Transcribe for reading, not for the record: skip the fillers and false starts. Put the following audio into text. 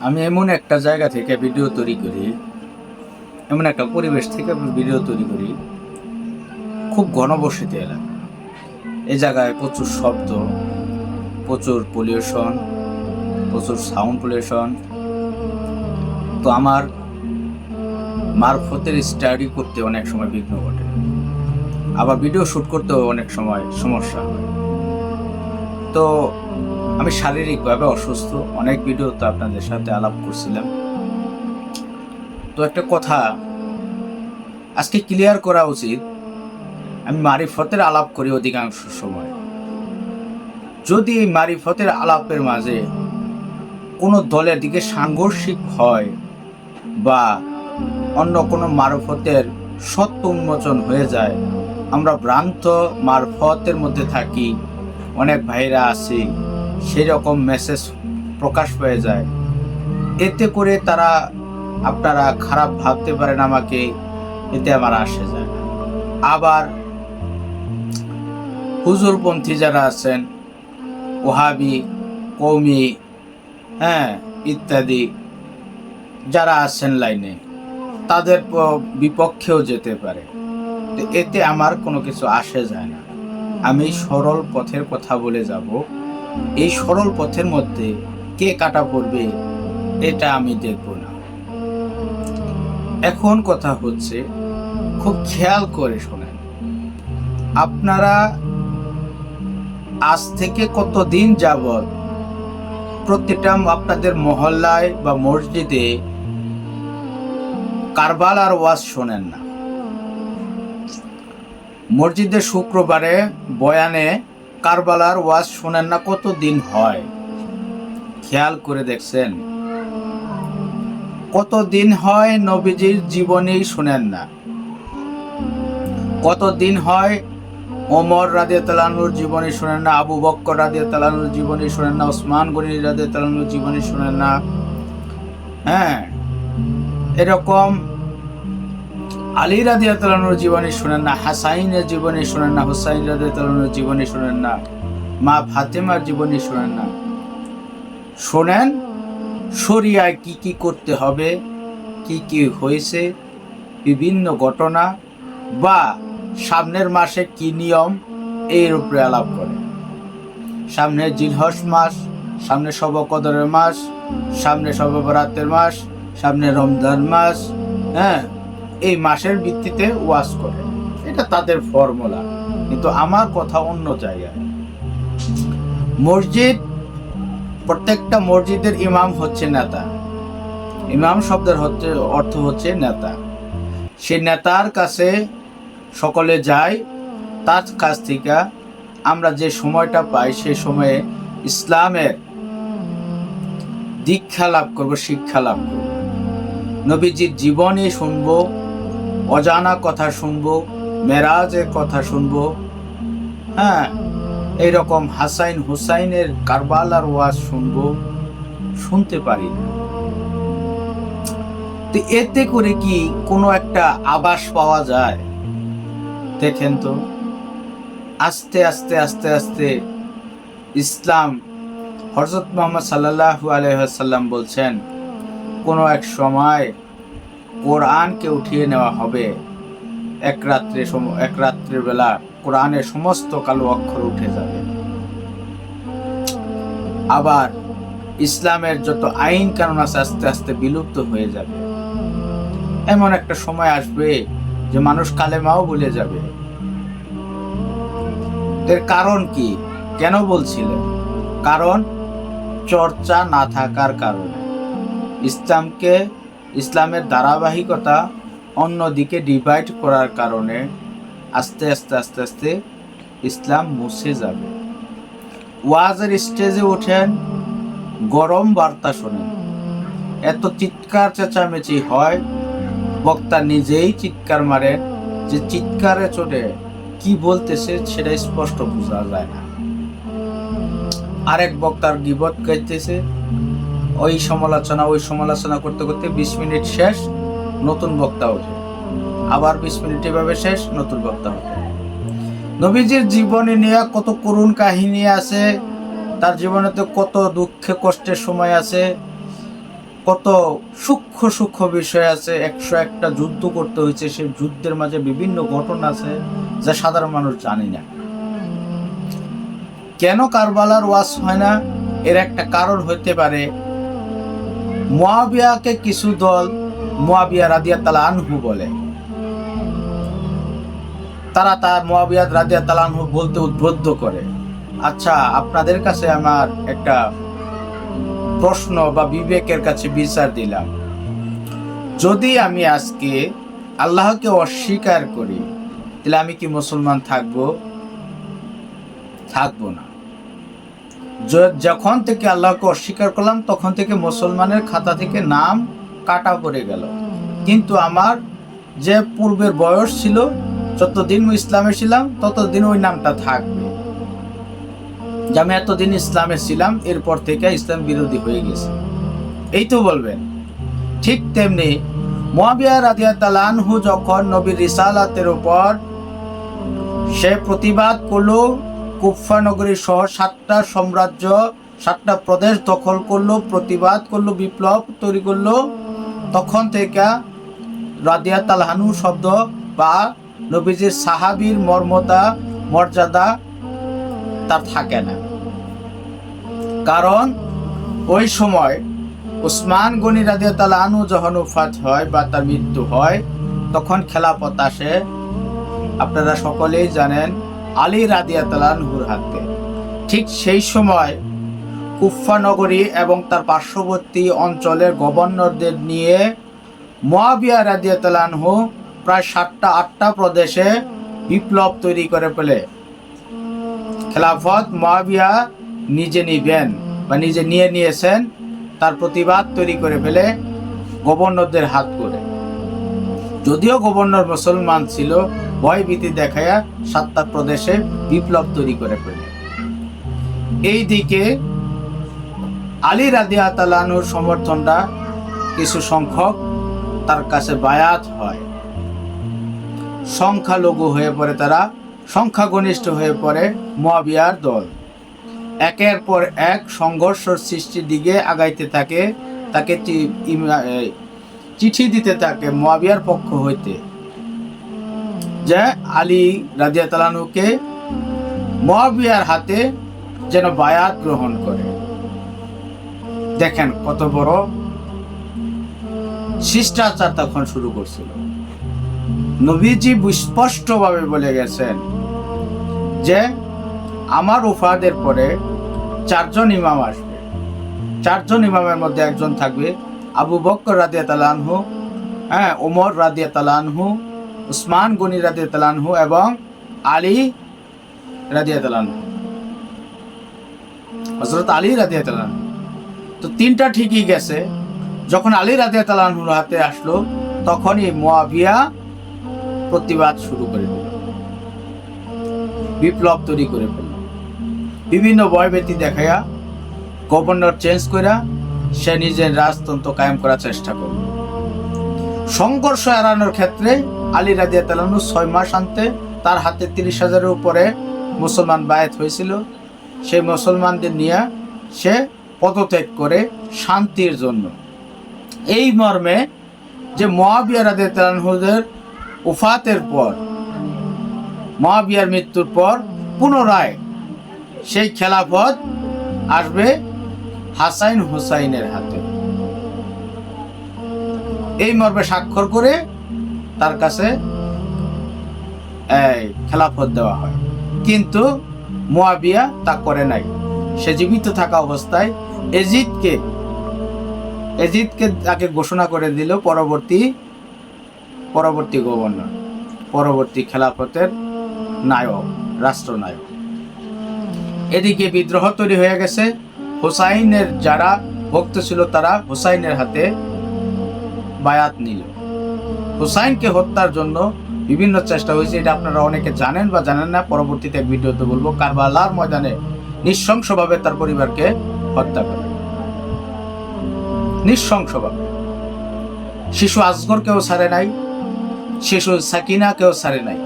আমি এমন একটা জায়গা থেকে ভিডিও তৈরি করি, এমন একটা পরিবেশ থেকে ভিডিও তৈরি করি, খুব ঘনবসতি এলাকা। এই জায়গায় প্রচুর শব্দ, প্রচুর পলিউশন, প্রচুর সাউন্ড পলিউশন। তো আমার মারফতের স্টাডি করতে অনেক সময় বিঘ্ন ঘটে, আবার ভিডিও শ্যুট করতেও অনেক সময় সমস্যা হয়। তো আমি শারীরিকভাবে অসুস্থ, অনেক ভিডিও তো আপনাদের সাথে আলাপ করছিলাম। তো একটা কথা আজকে ক্লিয়ার করা উচিত, আমি মারিফতের আলাপ করি অধিকাংশ সময়। যদি এই মারিফতের আলাপের মাঝে কোনো দলের দিকে সাংঘর্ষিক হয় বা অন্য কোনো মারফতের সত্য উন্মোচন হয়ে যায়, আমরা ভ্রান্ত মারফতের মধ্যে থাকি, অনেক ভাইরা আছে, সেই রকম মেসেজ প্রকাশ পেয়ে যায়, এতে করে আপনারা খারাপ ভাবতে পারেন আমাকে, এতে আমার আসে যায় না। আবার হুজুরপন্থী যারা আছেন, ওহাবি, কওমি, ইত্যাদি যারা আছেন লাইনে, তাদের বিপক্ষেও যেতে পারে। তো এতে আমার কোনো কিছু আসে যায় না। আমি সরল পথের কথা বলে যাব। এই সরল পথের মধ্যে কে কাটা পড়বে এটা আমি দেখব না। এখন কথা হচ্ছে, খুব খেয়াল করে শোনেন, আপনারা আজ থেকে কতদিন যাবত প্রতিটা আপনাদের মহল্লায় বা মসজিদে কারবালার ওয়াজ শোনেন না? মসজিদে শুক্রবারে বয়ানে কারবালার ওয়াজ শোনেন না? কতদিন হয় খেয়াল করে দেখছেন? কতদিন হয় নবীজির জীবনী শোনেন না? কতদিন হয় ওমর রাদিয়াল্লাহু আনহুর জীবনী শোনেন না? আবু বকর রাদিয়াল্লাহু আনহুর জীবনী শোনেন না? ওসমান গনি রাদিয়াল্লাহু আনহুর জীবনী শোনেন না? এরকম আলী রাদিয়াল্লাহু আনহুর জীবনী শোনেন না? হাসাইনের জীবনী শোনেন না? হুসাইন রাদিয়াল্লাহু আনহুর জীবনী শোনেন না? মা ফাতেমার জীবনী শোনেন না? শোনেন শরিয়ায় কি কি করতে হবে, কি কি হয়েছে, বিভিন্ন ঘটনা বা সামনের মাসে কি নিয়ম, এর উপরে আলাপ করে। সামনে জিলহজ মাস, সামনে শবে কদরের মাস, সামনে শবে বরাতের মাস, সামনে রমজান মাস, এই মাসের ভিত্তিতে ওয়াজ করে। এটা তাদের ফর্মুলা। কিন্তু আমার কথা অন্য জায়গায়। মসজিদ, প্রত্যেকটা মসজিদের ইমাম হচ্ছে নেতা। ইমাম শব্দের অর্থ হচ্ছে নেতা। সে নেতার কাছে সকলে যায়, তার কাছ থেকে আমরা যে সময়টা পাই, সেই সময়ে ইসলামের দীক্ষা লাভ করব, শিক্ষা লাভ করব, নবীজির জীবনী শুনবো, অজানা কথা শুনবো, মেরাজের কথা শুনবো, এইরকম হাসাইন হুসাইনের কারবালার ওয়াজ শুনবো, শুনতে পারি না। তো এতে করে কি কোনো একটা আভাস পাওয়া যায়? দেখেন তো, আস্তে আস্তে আস্তে আস্তে ইসলাম, হযরত মুহাম্মদ সাল্লাল্লাহু আলাইহি ওয়াসাল্লাম বলছেন, কোনো এক সময় কোরআনকে উঠিয়ে নেওয়া হবে। এক রাত্রের বেলা কোরআনের সমস্ত কালো অক্ষর উঠে যাবে। আবার ইসলামের যত আইন কানুন আছে আস্তে আস্তে বিলুপ্ত হয়ে যাবে। এমন একটা সময় আসবে যে মানুষ কালেমাও ভুলে যাবে। এর কারণ কি? কেন বলছিলেন? কারণ চর্চা না থাকার কারণে, ইসলামের ধারাবাহিকতা অন্যদিকে ডিভাইড করার কারণে আস্তে আস্তে আস্তে আস্তে ইসলাম মুছে যাবে। ওয়াজের স্টেজে ওঠেন, গরম বার্তা শোনেন, এত চিৎকার চেঁচামেচি হয়, বক্তা নিজেই চিৎকার মারেন, যে চিৎকারে চোটে কি বলতেছে সেটা স্পষ্ট বোঝা যায় না। আরেক বক্তার গীবত গাইতেছে, ওই সমালোচনা করতে করতে 20 মিনিট শেষ, নতুন বক্তা ওঠে, আবার 20 মিনিট এভাবে শেষ, নতুন বক্তা ওঠে। নবীজির জীবনী নিয়ে কত করুণ কাহিনী আছে, তার জীবনেতে কত দুঃখে কষ্টের সময় আছে, কত সূক্ষ্ম সূক্ষ্ম বিষয় আছে, 101টা যুদ্ধ করতে হয়েছে, সেই যুদ্ধের মাঝে বিভিন্ন ঘটনা আছে যা সাধারণ মানুষ জানি না। কেন কারবালার ওয়াজ হয় না, এর একটা কারণ হইতে পারে মুয়াবিয়াকে কিছু দল মুয়াবিয়া রাদিয়াল্লাহু আনহু বলে, তারা মুয়াবিয়া রাদিয়াল্লাহু আনহু বলতে উদ্বুদ্ধ করে। আচ্ছা, আপনাদের কাছে আমার একটা প্রশ্ন বা বিবেকের কাছে বিচার দিলাম, যদি আমি আজকে আল্লাহকে অস্বীকার করি তাহলে আমি কি মুসলমান থাকবো? থাকবো না। যখন থেকে আল্লাহকে অস্বীকার করলাম তখন থেকে মুসলমানের খাতা থেকে নাম কাটা পড়ে গেল। কিন্তু আমার যে পূর্বের বয়স ছিল, যতদিন ইসলামে ছিলাম ততদিন ওই নামটা থাকবে, যে আমি এতদিন ইসলামে ছিলাম, এরপর থেকে ইসলাম বিরোধী হয়ে গেছে, এই তো বলবেন। ঠিক তেমনি মুয়াবিয়া রাদিয়াল্লাহু আনহু যখন নবীর রিসালাতের উপর সে প্রতিবাদ করলো, কুফা নগরী সহ 7টা সাম্রাজ্য 7টা প্রদেশ দখল করলো, প্রতিবাদ করলো, বিপ্লব তৈরি করলো, তখন থেকে রাদিয়াল্লাহু আনহু শব্দ বা নবীজির সাহাবীর মর্যাদা তার থাকে না। কারণ ওই সময় উসমান গনি রাদিয়াল্লাহু আনহু যখন ওফাত হয় বা তার মৃত্যু হয়, তখন খেলাফত আসে, আপনারা সকলেই জানেন, আলী রাদিয়াল্লাহু আনহুর হাতে। ঠিক সেই সময় কুফা নগরী এবং তার পার্শ্ববর্তী অঞ্চলের গভর্নরদের নিয়ে মুয়াবিয়া রাদিয়াল্লাহু আনহু প্রায় 7টা-8টা প্রদেশে বিপ্লব তৈরি করে ফেলে। খেলাফত মুয়াবিয়া নিজে নিবেন বা নিজে নিয়েছেন, তার প্রতিবাদ তৈরি করে ফেলে গভর্নরদের হাত করে। যদিও গভর্নর মুসলমান ছিল, ভয়ভীতি দেখায়া 7টা প্রদেশে বিপ্লব তৈরি করে ফেলে। এই দিকে আলী রাদিয়াল্লাহু আনহুর সমর্থনটা কিছু সংখ্যক তার কাছে বায়াত হয়, সংখ্যালঘু হয়ে পড়ে, তারা সংখ্যাগরিষ্ঠ হয়ে পড়ে মুয়াবিয়ার দল। একের পর এক সংঘর্ষ সৃষ্টির দিকে আগাইতে থাকে, তাকে চিঠি দিতে থাকে মুয়াবিয়ার পক্ষ হইতে, যে আলী রাদিয়াল্লাহু আনহুকে মুয়াবিয়ার হাতে যেন বায়াত গ্রহণ করে। দেখেন কত বড় শিষ্টাচার তখন শুরু করছিল। নবীজি স্পষ্টভাবে বলে গেছেন যে আমার ওফাদের পরে 4জন ইমাম আসবে, 4জন ইমামের মধ্যে একজন থাকবে আবু বকর রাদিয়াল্লাহু আনহু, ওমর রাদিয়াল্লাহু আনহু, উসমান গনি রাদিয়াল্লাহু আনহু এবং আলী রাদিয়াল্লাহু আনহু, হযরত আলী রাদিয়াল্লাহু আনহু। তো 3টা ঠিকই গেছে। যখন আলী রাদিয়াল্লাহু আনহুর হাতে আসলো, তখনই মুয়াবিয়া প্রতিবাদ শুরু করে দিল, বিপ্লব তৈরি করে ফেলল, বিভিন্ন ভয়ভীতি দেখায়া গভর্নর চেঞ্জ করে সে নিজের রাজতন্ত্র কায়েম করার চেষ্টা করল। সংঘর্ষ এড়ানোর ক্ষেত্রে আলী রাদিয়াল্লাহু আনহু 6 মাস আনতে তার হাতে 30,000-এর উপরে মুসলমান বায়াত হয়েছিল। সেই মুসলমানদের নিয়ে সে পদত্যাগ করে শান্তির জন্য। এই মর্মে যে মুয়াবিয়া রাদিয়াল্লাহু আনহুদের ওফাতের পর, মুয়াবিয়ার মৃত্যুর পর পুনরায় সেই খেলাফত আসবে হাসান হুসাইনের হাতে, এই মর্মে স্বাক্ষর করে তার কাছে খেলাফত দেওয়া হয়। কিন্তু মুয়াবিয়া তা করে নাই। সে জীবিত থাকা অবস্থায় এজিদকে তাকে ঘোষণা করে দিল পরবর্তী গভর্নর, পরবর্তী খেলাফতের নায়ক, রাষ্ট্রনায়ক। এদিকে বিদ্রোহ তৈরি হয়ে গেছে। হুসাইনের যারা ভক্ত ছিল তারা হুসাইনের হাতে বায়াত নিল। হুসাইনকে হত্যার জন্য বিভিন্ন চেষ্টা হয়েছে, এটা আপনারা অনেকে জানেন বা জানেন না, পরবর্তীতে এক ভিডিওতে বলবো। কারবালার ময়দানে নৃশংসভাবে তার পরিবারকে হত্যা করে, নৃশংসভাবে। শিশু আসগরকেও ছাড়ে নাই, শিশু সাকিনাকেও ছাড়ে নাই।